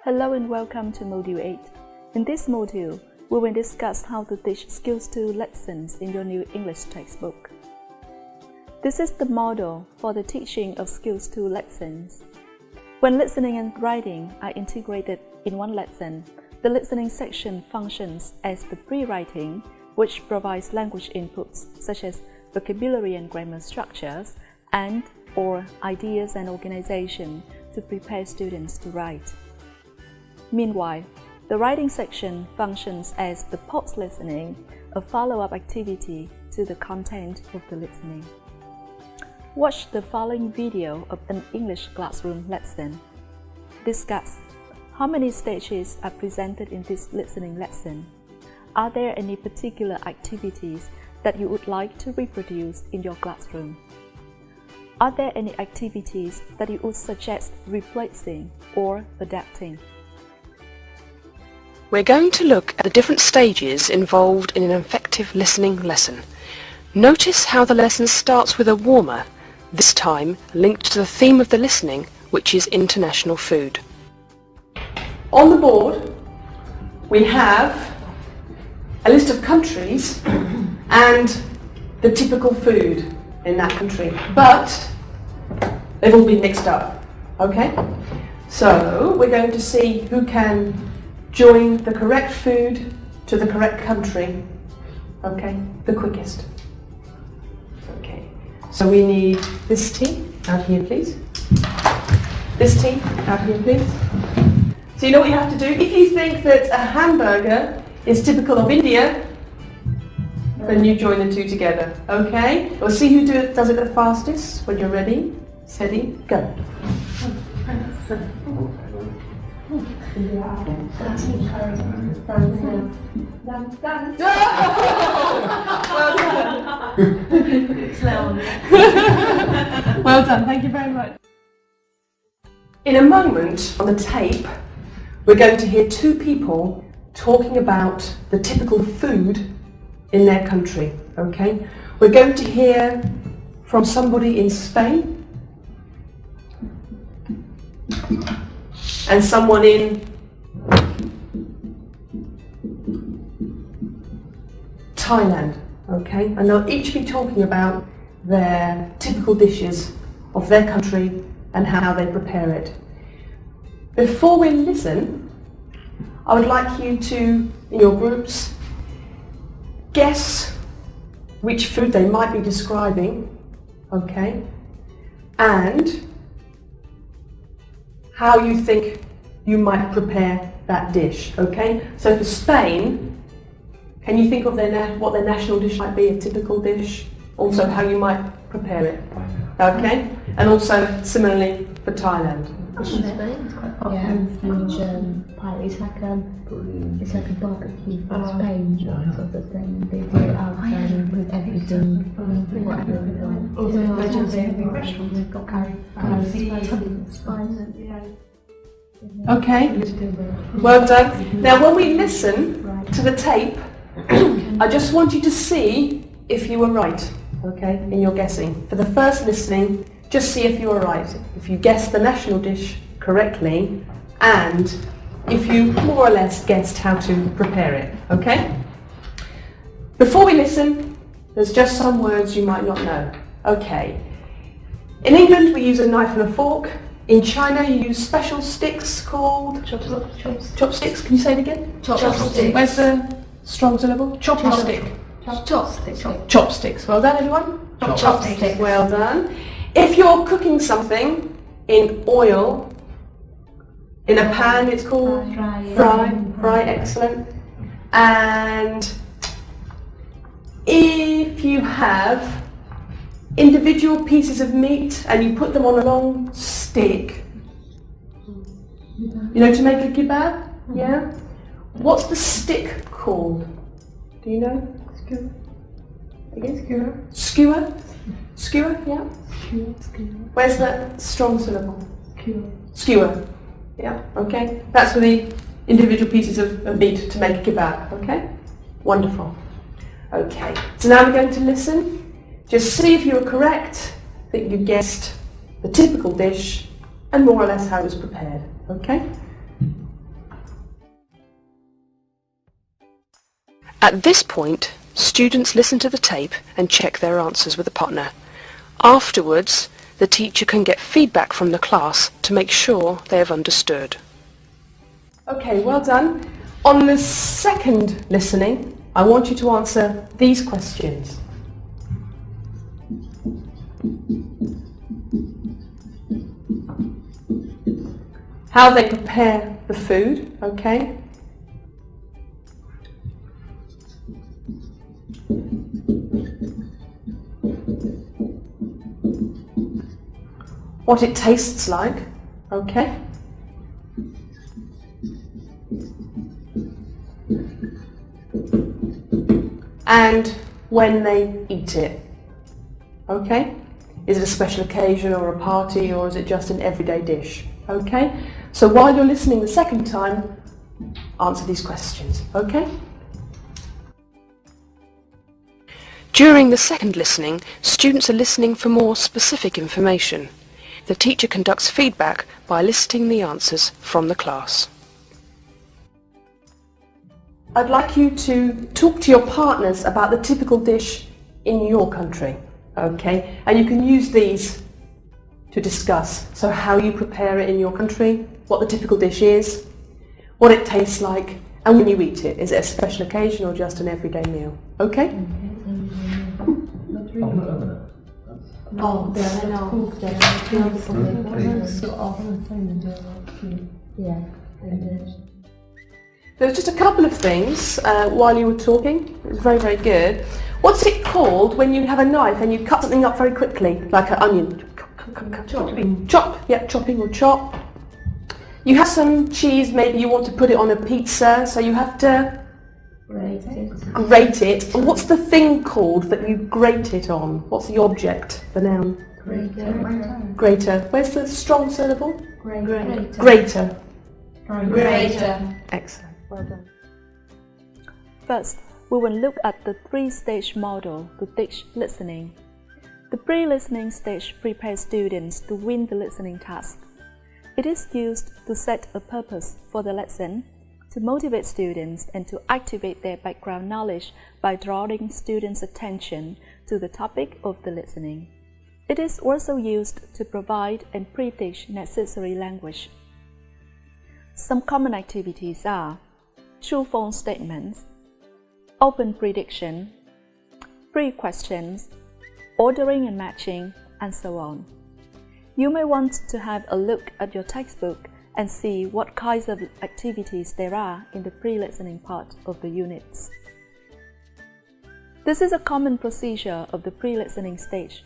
Hello and welcome to Module 8. In this module, we will discuss how to teach Skills 2 lessons in your new English textbook. This is the model for the teaching of Skills 2 lessons. When listening and writing are integrated in one lesson, the listening section functions as the pre-writing, which provides language inputs such as vocabulary and grammar structures and/or ideas and organization to prepare students to write. Meanwhile, the writing section functions as the post-listening, a follow-up activity to the content of the listening. Watch the following video of an English classroom lesson. Discuss how many stages are presented in this listening lesson. Are there any particular activities that you would like to reproduce in your classroom? Are there any activities that you would suggest replacing or adapting? We're going to look at the different stages involved in an effective listening lesson. Notice how the lesson starts with a warmer, this time linked to the theme of the listening, which is international food. On the board, we have a list of countries and the typical food in that country, but they've all been mixed up, okay? So we're going to see who can join the correct food to the correct country, okay, the quickest. Okay, so we need this team out here, please. This team out here, please. So you know what you have to do? If you think that a hamburger is typical of India, then you join the two together, okay? We'll see who does it the fastest. When you're ready, steady, go. Well done, thank you very much. In a moment on the tape, we're going to hear two people talking about the typical food in their country, okay? We're going to hear from somebody in Spain and someone in Thailand, okay? And they'll each be talking about their typical dishes of their country and how they prepare it. Before we listen, I would like you to, in your groups, guess which food they might be describing, okay? And how you think you might prepare that dish, okay? So for Spain, can you think of what their national dish might be, a typical dish? Also how you might prepare it, okay? And also similarly for Thailand. Spain is quite popular. Huge pie. It's like a barbecue from Spain sort of thing. They do it outside with everything, whatever they want. Also, restaurants have got curry, spices. Okay, well done. Now when we listen to the tape, I just want you to see if you were right, okay, in your guessing. For the first listening, just see if you were right. If you guessed the national dish correctly and if you more or less guessed how to prepare it, okay? Before we listen, there's just some words you might not know. Okay. In England, we use a knife and a fork. In China, you use special sticks called chopsticks. Can you say it again? Chopsticks. Where's the strong syllable? Chopstick. Chopsticks. Well done, everyone. Chopsticks. Well done. If you're cooking something in oil, in a pan, it's called fry. Excellent. And if you have individual pieces of meat and you put them on a long stick, you know, to make a kebab, yeah? What's the stick called? Do you know? Skewer. Skewer, yeah? Where's the strong syllable? Skewer. Yeah, okay. That's for the individual pieces of meat to make a kebab, okay? Wonderful. Okay, so now we're going to listen. Just see if you were correct, that you guessed the typical dish and more or less how it was prepared, okay? At this point, students listen to the tape and check their answers with a partner. Afterwards, the teacher can get feedback from the class to make sure they have understood. Okay, well done. On the second listening, I want you to answer these questions. How they prepare the food, okay? What it tastes like, okay? And when they eat it, okay? Is it a special occasion or a party, or is it just an everyday dish, okay? So while you're listening the second time, answer these questions, okay? During the second listening, students are listening for more specific information. The teacher conducts feedback by listing the answers from the class. I'd like you to talk to your partners about the typical dish in your country, okay? And you can use these to discuss. So how you prepare it in your country, what the typical dish is, what it tastes like, and when you eat it. Is it a special occasion or just an everyday meal? Okay? Oh, they're not cooked. They're There's just a couple of things while you were talking. It was very, very good. What's it called when you have a knife and you cut something up very quickly, like an onion? Chopping. Chop, yeah, chopping or chop. You have some cheese, maybe you want to put it on a pizza, so you have to grate it. And what's the thing called that you grate it on? What's the object, the noun? Grater. Grater. Where's the strong syllable? Grater. Greater. Grater. Excellent. Well done. First, we will look at the three-stage model to teach listening. The pre-listening stage prepares students to win the listening task. It is used to set a purpose for the lesson, to motivate students and to activate their background knowledge by drawing students' attention to the topic of the listening. It is also used to provide and pre-teach necessary language. Some common activities are true-false statements, open prediction, pre-questions, ordering and matching, and so on. You may want to have a look at your textbook and see what kinds of activities there are in the pre-listening part of the units. This is a common procedure of the pre-listening stage.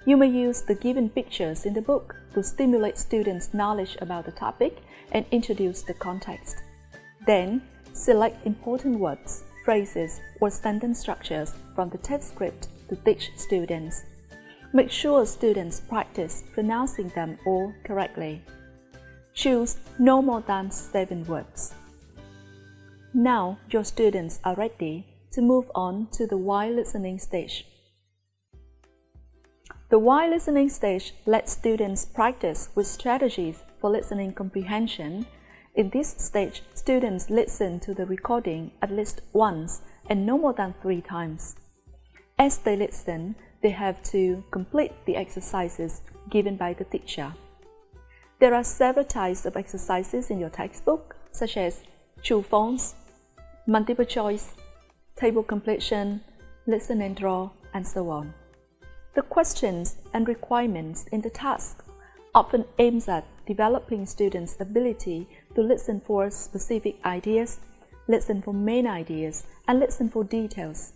You may use the given pictures in the book to stimulate students' knowledge about the topic and introduce the context. Then, select important words, phrases, or sentence structures from the text script to teach students. Make sure students practice pronouncing them all correctly. Choose no more than 7 words. Now your students are ready to move on to the while listening stage. The while listening stage lets students practice with strategies for listening comprehension. In this stage, students listen to the recording at least once and no more than 3 times. As they listen, they have to complete the exercises given by the teacher. There are several types of exercises in your textbook, such as true-false, multiple choice, table completion, listen and draw, and so on. The questions and requirements in the task often aims at developing students' ability to listen for specific ideas, listen for main ideas, and listen for details.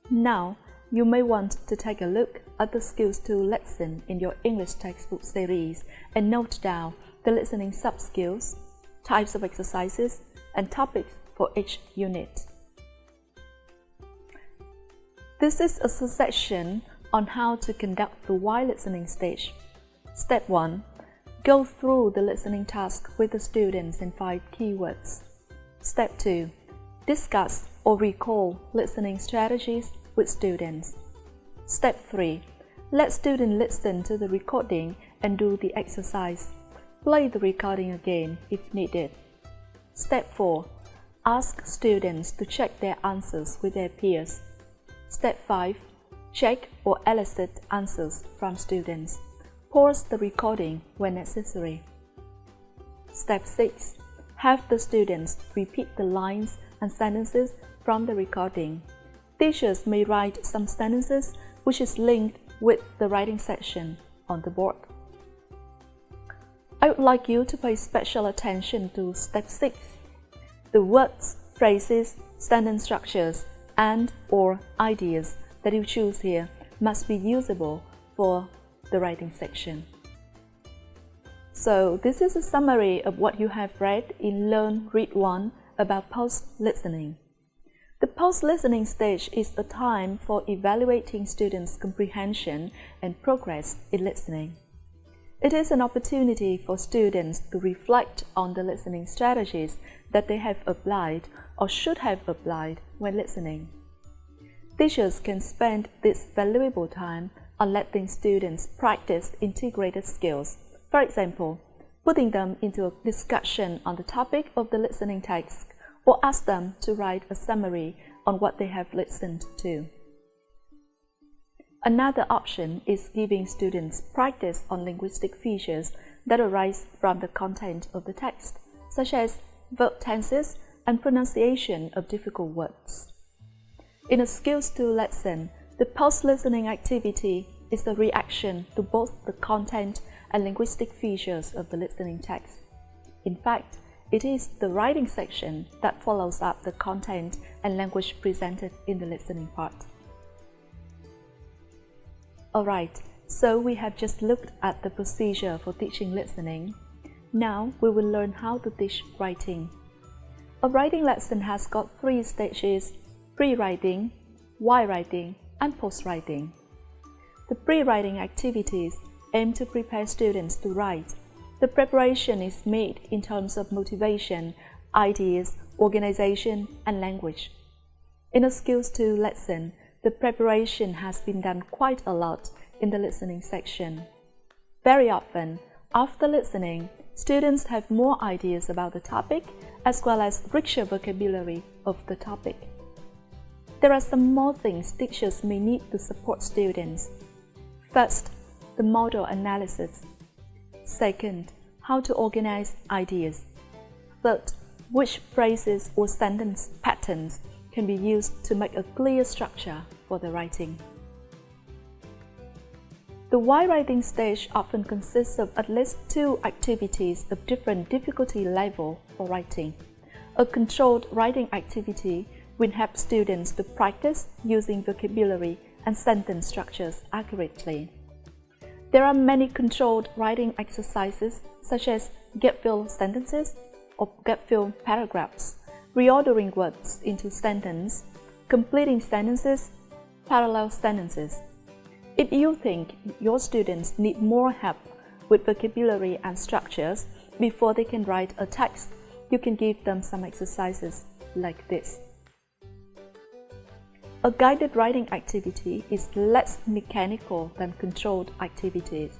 Now, you may want to take a look at the skills to listen in your English textbook series and note down the listening sub-skills, types of exercises, and topics for each unit. This is a suggestion on how to conduct the while listening stage. Step 1. Go through the listening task with the students in 5 keywords. Step 2. Discuss or recall listening strategies with students. Step 3. Let students listen to the recording and do the exercise. Play the recording again if needed. Step 4. Ask students to check their answers with their peers. Step 5. Check or elicit answers from students. Pause the recording when necessary. Step 6. Have the students repeat the lines and sentences from the recording. Teachers may write some sentences which is linked with the writing section on the board. I would like you to pay special attention to Step 6. The words, phrases, sentence structures, and/or ideas that you choose here must be usable for the writing section. So this is a summary of what you have read in Learn Read 1 about post-listening. The post-listening stage is a time for evaluating students' comprehension and progress in listening. It is an opportunity for students to reflect on the listening strategies that they have applied or should have applied when listening. Teachers can spend this valuable time on letting students practice integrated skills. For example, putting them into a discussion on the topic of the listening text, or ask them to write a summary on what they have listened to. Another option is giving students practice on linguistic features that arise from the content of the text, such as verb tenses and pronunciation of difficult words. In a Skills 2 lesson, the post-listening activity is a reaction to both the content and linguistic features of the listening text. In fact, it is the writing section that follows up the content and language presented in the listening part. Alright, so we have just looked at the procedure for teaching listening. Now we will learn how to teach writing. A writing lesson has got 3 stages: pre-writing, while writing, and post-writing. The pre-writing activities aim to prepare students to write. The preparation is made in terms of motivation, ideas, organization, and language. In a Skills 2 lesson, the preparation has been done quite a lot in the listening section. Very often, after listening, students have more ideas about the topic as well as richer vocabulary of the topic. There are some more things teachers may need to support students. First, the model analysis. Second, how to organize ideas. Third, which phrases or sentence patterns can be used to make a clear structure for the writing. The while writing stage often consists of at least 2 activities of different difficulty level for writing. A controlled writing activity will help students to practice using vocabulary and sentence structures accurately. There are many controlled writing exercises such as gap-fill sentences or gap-fill paragraphs, reordering words into sentence, completing sentences, parallel sentences. If you think your students need more help with vocabulary and structures before they can write a text, you can give them some exercises like this. A guided writing activity is less mechanical than controlled activities.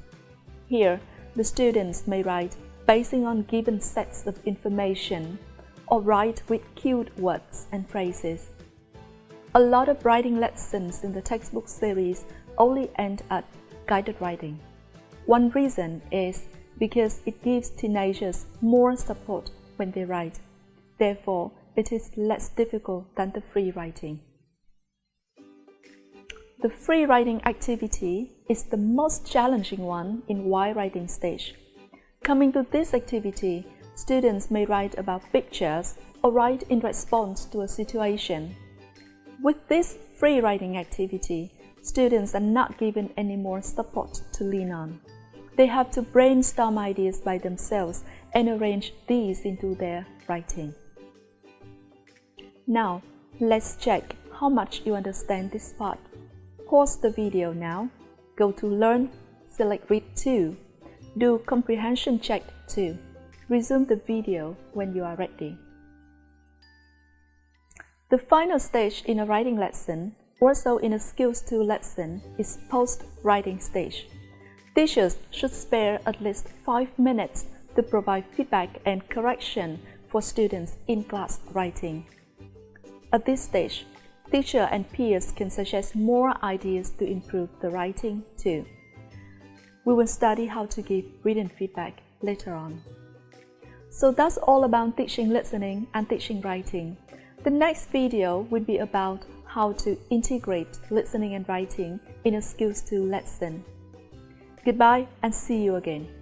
Here, the students may write basing on given sets of information or write with cued words and phrases. A lot of writing lessons in the textbook series only end at guided writing. One reason is because it gives teenagers more support when they write. Therefore, it is less difficult than the free writing. The free writing activity is the most challenging one in while writing stage. Coming to this activity, students may write about pictures or write in response to a situation. With this free writing activity, students are not given any more support to lean on. They have to brainstorm ideas by themselves and arrange these into their writing. Now, let's check how much you understand this part. Pause the video now, go to Learn, select Read 2, do Comprehension Check 2. Resume the video when you are ready. The final stage in a writing lesson, also in a Skills 2 lesson, is post-writing stage. Teachers should spare at least 5 minutes to provide feedback and correction for for students in class writing. At this stage, teacher and peers can suggest more ideas to improve the writing too. We will study how to give written feedback later on. So that's all about teaching listening and teaching writing. The next video will be about how to integrate listening and writing in a Skills 2 lesson. Goodbye and see you again.